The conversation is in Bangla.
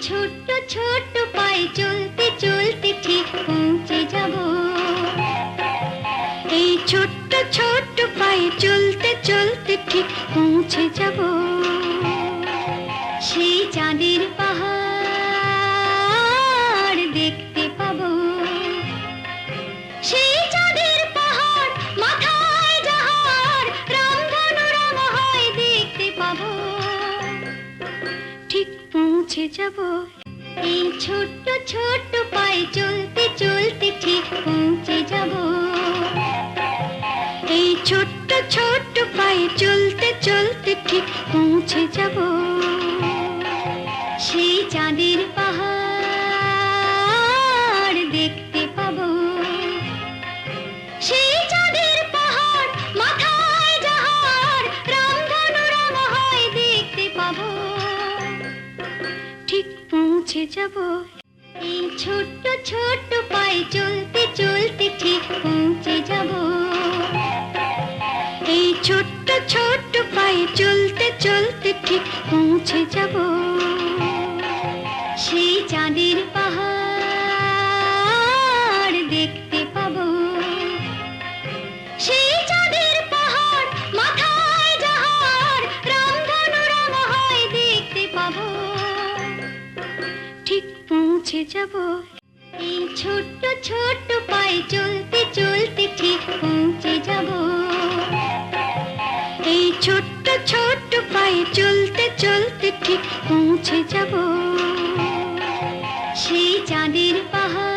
ছোট্ট ছোট্ট পায়ে চলতে চলতে ঠিক পৌঁছে যাব। এই ছোট্ট ছোট্ট পায়ে চলতে চলতে ঠিক পৌঁছে যাব সেই চাঁদের পাহাড় দেখতে পাবো। সেই চাঁদের পাহাড় মাথায় যাহার রামধনু রং হয় দেখতে পাবো। ঠিক পৌঁছে যাব। এই ছোট্ট ছোট্ট পায়ে চলতে চলতে ঠিক পৌঁছে যাব। এই ছোট্ট ছোট্ট পায়ে চলতে চলতে ঠিক পৌঁছে যাব সেই চাঁদের পাহাড় দেখতে পাবো। সেই চাঁদের পাহাড় মাথায় যাহার রামধনু রং হয় দেখতে পাবো। ঠিক পৌঁছে যাব। এই ছোট্ট ছোট্ট পায়ে চলতে চলতে ঠিক পৌঁছে যাব। এই ছোট্ট ছোট্ট পায়ে চলতে চলতে ঠিক পৌঁছে যাব সেই চাঁদের পাহাড় দেখতে পাবো। সেই চাঁদের পাহাড় মাথায় যাহার রামধনু রং হয় দেখতে পাবো। ঠিক পৌঁছে যাব। এই ছোট্ট ছোট্ট পায়ে চলতে চলতে ঠিক পৌঁছে যাব। এই ছোট্ট ছোট্ট পায়ে চলতে চলতে ঠিক পৌঁছে যাব সেই চাঁদের পাহাড়।